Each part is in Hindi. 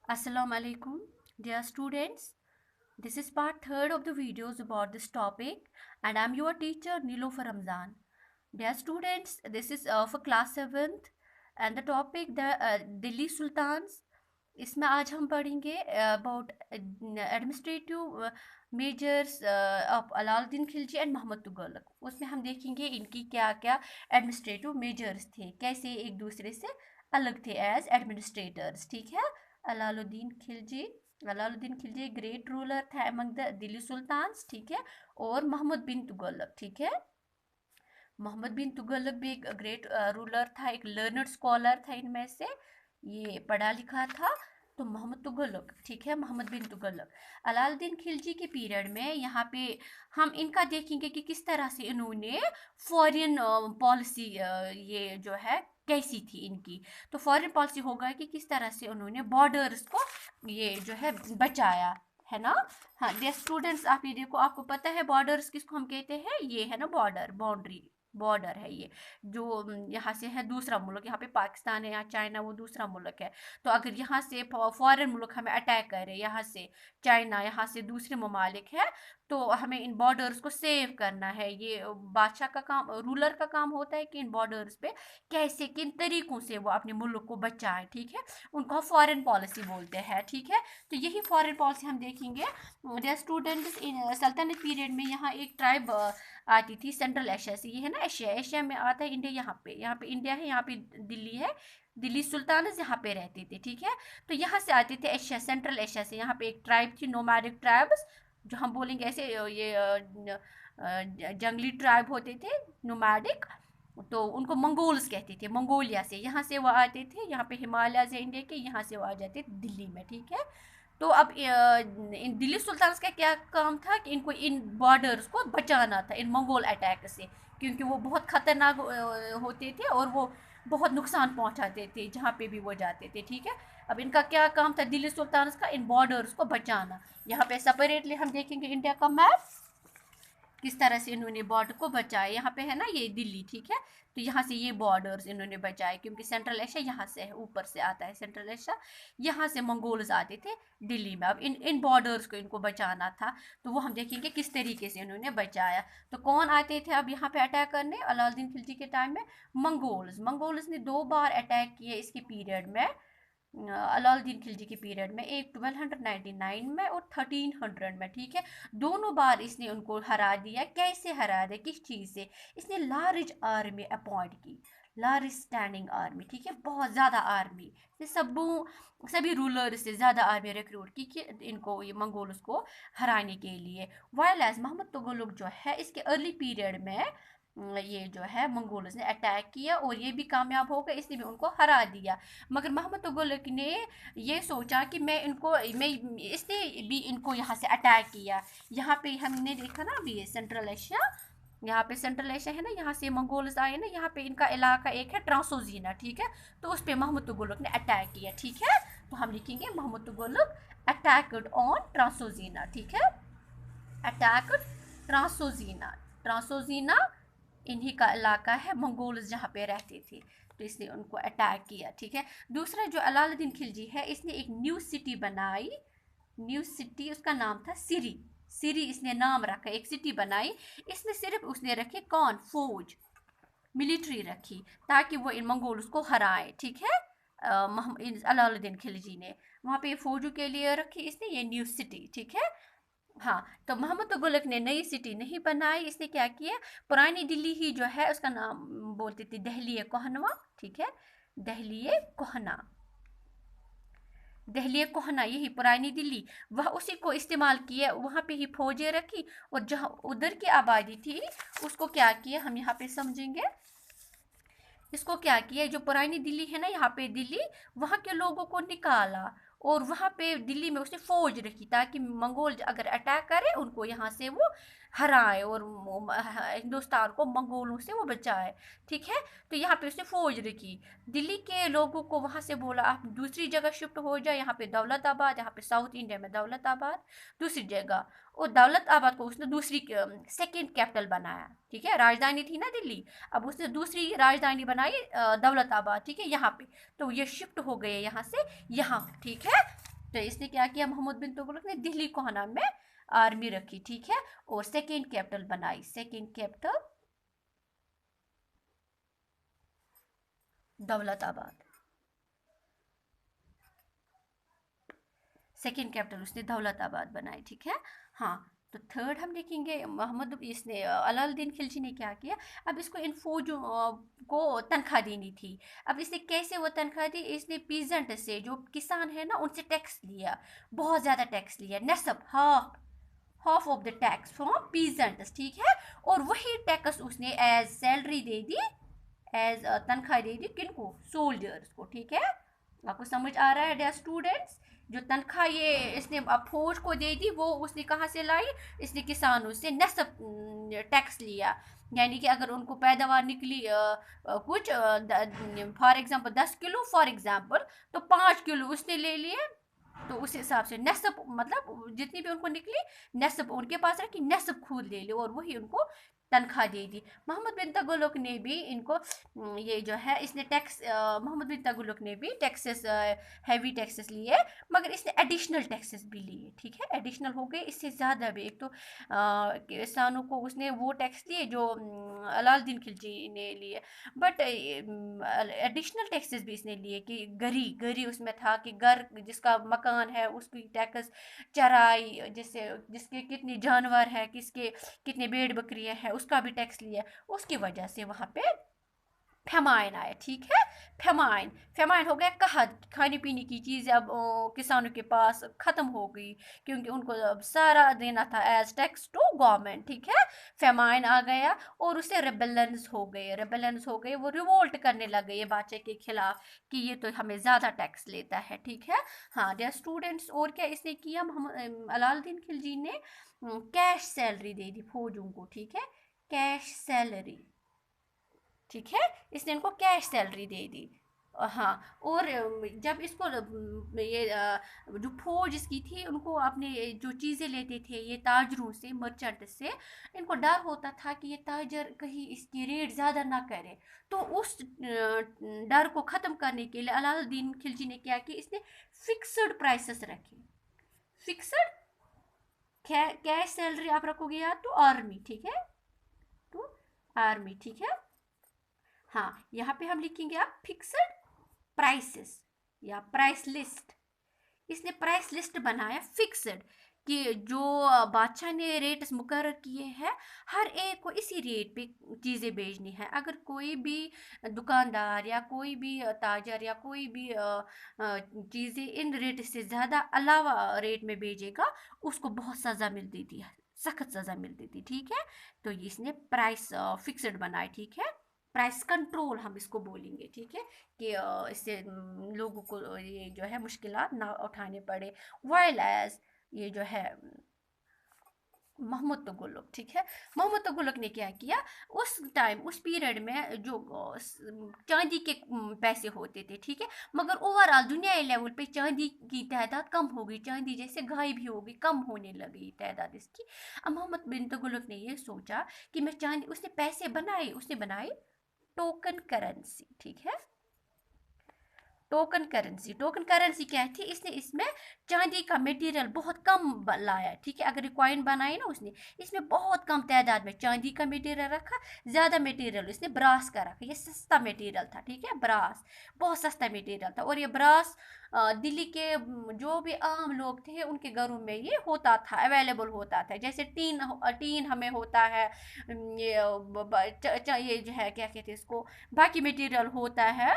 Assalamu alaikum, dear students. This is part third of the videos about this topic, and I'm your teacher Nilofer Ramzan. Dear students, this is for class 7th, and the topic the Delhi Sultans. इसमें आज हम पढ़ेंगे about administrative measures of Alauddin Khilji and Mohammad Tughlaq. उसमें हम देखेंगे इनकी क्या क्या एडमिनिस्ट्रेटिव मेजर्स थे, कैसे एक दूसरे से अलग थे एज एडमिनिस्ट्रेटर्स। ठीक है। अलाउद्दीन खिलजी अलाउद्दीन खिलजी ग्रेट रूलर था अमंग द दिल्ली सुल्तान्स। ठीक है। और मोहम्मद बिन तुगलक। ठीक है। मोहम्मद बिन तुगलक भी एक ग्रेट रूलर था, एक लर्नड स्कॉलर था इनमें से, ये पढ़ा लिखा था। तो मोहम्मद तुगलक, ठीक है, मोहम्मद बिन तुगलक। अलाउद्दीन खिलजी के पीरियड में यहाँ पे हम इनका देखेंगे कि किस तरह से इन्होंने फॉरेन पॉलिसी ये जो है कैसी थी इनकी। तो फॉरेन पॉलिसी होगा कि किस तरह से उन्होंने बॉर्डर्स को ये जो है बचाया, है ना। हाँ डियर स्टूडेंट्स, आप ये देखो, आपको पता है बॉर्डर्स किसको हम कहते हैं? ये है ना बॉर्डर, बाउंड्री, बॉर्डर है ये जो यहाँ से है दूसरा मुल्क, यहाँ पे पाकिस्तान है या चाइना वो दूसरा मुल्क है। तो अगर यहाँ से फॉरेन मुल्क हमें अटैक करे, यहाँ से चाइना, यहाँ से दूसरे ममालिक है, तो हमें इन बॉर्डर्स को सेव करना है। ये बादशाह का काम, रूलर का काम होता है कि इन बॉर्डर्स पे कैसे किन तरीकों से वो अपने मुल्क को बचाए। ठीक है। उनको फॉरेन पॉलिसी बोलते हैं। ठीक है। तो यही फॉरेन पॉलिसी हम देखेंगे। डियर स्टूडेंट्स, इन सल्तनत पीरियड में यहाँ एक ट्राइब आती थी सेंट्रल एशिया से। ये है ना एशिया, एशिया में आता है इंडिया, यहाँ पे इंडिया है, यहाँ पे दिल्ली है, दिल्ली सुल्तानस यहाँ पे रहते थे। ठीक है। तो यहाँ से आते थे एशिया, सेंट्रल एशिया से। यहाँ पे एक ट्राइब थी, नोमैडिक ट्राइब्स, जो हम बोलेंगे ऐसे ये जंगली ट्राइब होते थे, नोमैडिक। तो उनको मंगोल्स कहते थे, मंगोलिया से। यहाँ से वो आते थे, यहाँ पे हिमालय से इंडिया के, यहाँ से वो आ जाते थे दिल्ली में। ठीक है। तो अब इन दिल्ली सुल्तान का क्या काम था कि इनको इन बॉर्डर्स को बचाना था इन मंगोल अटैक से, क्योंकि वो बहुत ख़तरनाक होते थे और वो बहुत नुकसान पहुंचाते थे जहाँ पे भी वो जाते थे। ठीक है। अब इनका क्या काम था दिल्ली सुल्तान का? इन बॉर्डर्स को बचाना। यहाँ पे सेपरेटली हम देखेंगे इंडिया का मैप, किस तरह से इन्होंने बॉर्डर को बचाया। यहाँ पे है ना ये दिल्ली, ठीक है। तो यहाँ से ये बॉर्डर्स इन्होंने बचाए, क्योंकि सेंट्रल एशिया यहाँ से है, ऊपर से आता है सेंट्रल एशिया। यहाँ से मंगोल्स आते थे दिल्ली में। अब इन बॉर्डर्स को इनको बचाना था, तो वो हम देखेंगे किस तरीके से इन्होंने बचाया। तो कौन आते थे अब यहाँ पे अटैक करने अलाउद्दीन खिलजी के टाइम में? मंगोल्स। मंगोल्स ने 2 बार अटैक किए इसके पीरियड में, अलाउद्दीन खिलजी के पीरियड में, एक 1299 में और 1300 में। ठीक है। दोनों बार इसने उनको हरा दिया। कैसे हरा दिया, किस चीज़ से? इसने लार्ज आर्मी अपॉइंट की, लार्ज स्टैंडिंग आर्मी। ठीक है। बहुत ज़्यादा आर्मी से सभी रूलर से ज़्यादा आर्मी रिक्रूट की कि इनको, ये मंगोल्स को हराने के लिए। वाइल एज मोहम्मद तुगलक जो है इसके अर्ली पीरियड में ये जो है मंगोल्स ने अटैक किया और ये भी कामयाब हो गए, इसने भी उनको हरा दिया। मगर मोहम्मद तुगलक ने ये सोचा कि इसने भी इनको यहाँ से अटैक किया। यहाँ पे हमने देखा ना अभी ये सेंट्रल एशिया, यहाँ पे सेंट्रल एशिया है ना, यहाँ से मंगोल्स आए ना, यहाँ पे इनका इलाका एक है ट्रांसोजीना। ठीक है। तो उस पर मोहम्मद तुगलक ने अटैक किया। ठीक है। तो हम लिखेंगे मोहम्मद तुगलक अटैक्ड ऑन ट्रांसोजीना। ठीक है। अटैक्ड ट्रांसोजीना। ट्रांसोजीना इन्हीं का इलाका है, मंगोल्स जहाँ पे रहते थे, तो इसने उनको अटैक किया। ठीक है। दूसरा जो अलाउद्दीन खिलजी है, इसने एक न्यू सिटी बनाई, न्यू सिटी, उसका नाम था सिरी। सिरी इसने नाम रखा, एक सिटी बनाई। इसमें सिर्फ उसने रखे कौन? फौज, मिलिट्री रखी, ताकि वो इन मंगोल्स को हराए। ठीक है। अलाउद्दीन खिलजी ने वहाँ पे फौजों के लिए रखी इसने ये न्यू सिटी। ठीक है। हाँ, तो मोहम्मद तुगलक ने नई सिटी नहीं बनाई, इसने क्या किया, पुरानी दिल्ली ही जो है उसका नाम बोलती थी दहली कोहनवा। ठीक है। दहली कोहना, दहली कोहना, यही पुरानी दिल्ली, वह उसी को इस्तेमाल किया, वहाँ पे ही फौजें रखी। और जहाँ उधर की आबादी थी उसको क्या किया, हम यहाँ पे समझेंगे। इसको क्या किया, जो पुरानी दिल्ली है ना, यहाँ पे दिल्ली, वहाँ के लोगों को निकाला और वहाँ पे दिल्ली में उसने फौज रखी, ताकि मंगोल अगर अटैक करे उनको यहाँ से वो हराए और हिंदुस्तान को मंगोलों से वो बचाए। ठीक है। तो यहाँ पे उसने फौज रखी। दिल्ली के लोगों को वहाँ से बोला आप दूसरी जगह शिफ्ट हो जाए, यहाँ पे दौलताबाद, यहाँ पे साउथ इंडिया में दौलताबाद दूसरी जगह। और दौलताबाद को उसने दूसरी सेकेंड कैपिटल बनाया। ठीक है। राजधानी थी ना दिल्ली, अब उसने दूसरी राजधानी बनाई दौलताबाद। ठीक है। यहाँ पे तो ये शिफ्ट हो गए यहाँ से यहाँ। ठीक है। तो इसने क्या किया, मोहम्मद बिन तुगलक ने दिल्ली कोहना में आर्मी रखी, ठीक है, और सेकेंड कैपिटल बनाई, second capital Daulatabad, second capital उसने दौलताबाद बनाई, ठीक है। हाँ, तो थर्ड हम देखेंगे, मोहम्मद इसने अलाउद्दीन खिलजी ने क्या किया, अब इसको इन फौजों को तनख्वाह देनी थी। अब इसने कैसे वो तनख्वाह दी, इसने पीजेंट से, जो किसान है ना, उनसे टैक्स लिया, बहुत ज़्यादा टैक्स लिया, नसब half of the tax from peasants, ठीक है। और वही टैक्स उसने एज सैलरी दे दी, एज तनख्वाह दे दी किनको, सोल्जर्स को, ठीक है। आपको समझ आ रहा है डियर स्टूडेंट्स, जो तनख्वाह ये इसने अब फौज को दे दी, वो उसने कहाँ से लाई, इसने किसानों से नस्ब टैक्स लिया। यानी कि अगर उनको पैदावार निकली कुछ for example 10 kilo for example, तो 5 किलो उसने ले लिए, तो उस हिसाब से नस्ब, मतलब जितनी भी उनको निकली नस्ब उनके पास रखी, नस्ब खुद ले ली और वही उनको तनख्वाह दे दी। मोहम्मद बिन तुगलक ने भी इनको ये जो है, इसने टैक्स, मोहम्मद बिन तुगलक ने भी टैक्सेस, हैवी टैक्सेस लिए, मगर इसने एडिशनल टैक्सेस भी लिए, ठीक है, एडिशनल हो गए इससे ज़्यादा भी। एक तो किसानों को उसने वो टैक्स दिए जो अलाउद्दीन खिलजी ने लिए, बट एडिशनल टैक्सेस भी इसने लिए, कि गरी गरी उसमें था कि घर जिसका मकान है उसकी टैक्स, चराई, जिससे जिसके कितने जानवर है, किसके कितने भेड़ बकरियां हैं, उसका भी टैक्स लिया। उसकी वजह से वहाँ पे फेमाइन आया, ठीक है, फेमाइन, फेमाइन हो गया कहत, खाने पीने की चीज़ें अब किसानों के पास ख़त्म हो गई, क्योंकि उनको अब सारा देना था एज टैक्स टू गवर्नमेंट, ठीक है। फेमाइन आ गया और उससे रेबेलेंस हो गए, रेबेलेंस हो गए, वो रिवोल्ट करने लग गए बादशाह के खिलाफ कि ये तो हमें ज़्यादा टैक्स लेता है, ठीक है। हाँ डियर स्टूडेंट्स, और क्या इसने किया, मोहम्मद अलाउद्दीन खिलजी ने कैश सैलरी दे दी फौजों को, ठीक है, कैश सैलरी, ठीक है, इसने इनको कैश सैलरी दे दी। हाँ, और जब इसको ये जो फौज इसकी थी, उनको अपने जो चीज़ें लेते थे ये ताजरों से, मर्चेंट से, इनको डर होता था कि ये ताजर कहीं इसकी रेट ज़्यादा ना करे। तो उस डर को ख़त्म करने के लिए अलाउद्दीन खिलजी ने क्या किया, इसने फिक्स्ड प्राइसेस रखे, फिक्स्ड कैश सैलरी आप रखोगे या तो आर्मी, ठीक है, तो आर्मी, ठीक है। हाँ, यहाँ पे हम लिखेंगे आप फिक्स्ड प्राइसेस या प्राइस लिस्ट। इसने प्राइस लिस्ट बनाया फिक्स्ड, कि जो बादशाह ने रेट्स मुकर्रर किए हैं, हर एक को इसी रेट पे चीज़ें बेचनी है। अगर कोई भी दुकानदार या कोई भी ताजर या कोई भी चीज़ें इन रेट से ज़्यादा अलावा रेट में बेचेगा, उसको बहुत सज़ा मिलती थी, सख्त सज़ा मिलती थी, ठीक है। तो इसने प्राइस फिक्स्ड बनाए, ठीक है, प्राइस कंट्रोल हम इसको बोलेंगे, ठीक है, कि इससे लोगों को ये जो है मुश्किलात ना उठाने पड़े। वाइल एज ये जो है मोहम्मद तुगलक, ठीक है, मोहम्मद तुगलक ने क्या किया, उस टाइम उस पीरियड में जो चांदी के पैसे होते थे, ठीक है, मगर ओवरऑल दुनियाई लेवल पे चांदी की तादाद कम हो गई, चांदी जैसे गायब ही हो गई, कम होने लगी तादाद इसकी। अब मोहम्मद बिन तुगलक ने ये सोचा कि मैं चांदी, उसने पैसे बनाए, उसने बनाई टोकन करेंसी, ठीक है, टोकन करेंसी, टोकन करेंसी क्या थी, इसने इसमें चांदी का मटेरियल बहुत कम लाया, ठीक है, अगर कॉइन बनाई ना उसने, इसमें बहुत कम तादाद में चांदी का मटेरियल रखा, ज़्यादा मटेरियल इसने ब्रास का रखा, ये सस्ता मटेरियल था, ठीक है, ब्रास बहुत सस्ता मटेरियल था। और ये ब्रास दिल्ली के जो भी आम लोग थे उनके घरों में ये होता था, अवेलेबल होता था, जैसे टीन, टीन हमें होता है, ये जो है क्या कहते हैं इसको, बाकी मटेरियल होता है,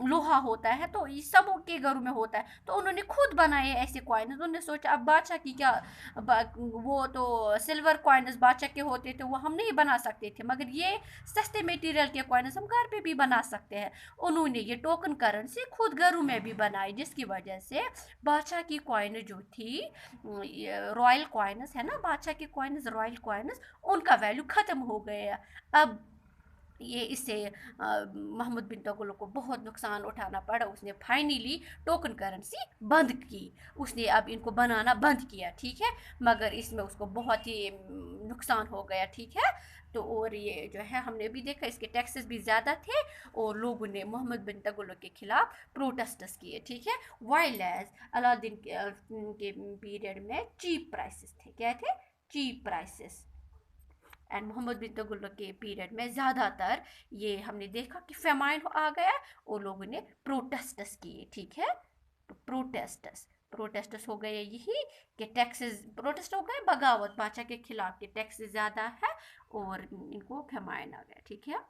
लोहा होता है, तो ये सब के घरों में होता है। तो उन्होंने खुद बनाए ऐसे कॉइन, उन्होंने सोचा अब बादशाह की क्या, वो तो सिल्वर कॉइन्स बादशाह के होते थे, वो हम नहीं बना सकते थे, मगर ये सस्ते मटेरियल के कॉइन्स हम घर पे भी बना सकते हैं। उन्होंने ये टोकन करेंसी खुद घरों में भी बनाई, जिसकी वजह से बादशाह की कॉइन जो थी, रॉयल कॉइन्स है ना, बादशाह की कॉइन्स, रॉयल कॉइन्स, उनका वैल्यू ख़त्म हो गया। अब ये इससे मोहम्मद बिन तुगलक को बहुत नुकसान उठाना पड़ा। उसने फाइनली टोकन करेंसी बंद की, उसने अब इनको बनाना बंद किया, ठीक है। मगर इसमें उसको बहुत ही नुकसान हो गया, ठीक है। तो और ये जो है हमने भी देखा इसके टैक्सेस भी ज़्यादा थे और लोगों ने मोहम्मद बिन तुगलक के खिलाफ प्रोटेस्ट्स किए, ठीक है। वाइल्ड एज अलाउद्दीन के पीरियड में चीप प्राइसेस थे, क्या थे? Cheap prices. And Mohammad bin Tughlaq के पीरियड में ज़्यादातर ये हमने देखा कि फेमाइन आ गया और लोगों ने प्रोटेस्ट्स किए, ठीक है। तो प्रोटेस्ट्स हो गए यही कि टैक्सेस, प्रोटेस्ट हो गए बगावत बादशाह के खिलाफ कि टैक्सेस ज़्यादा है और इनको फेमाइन आ गया, ठीक है।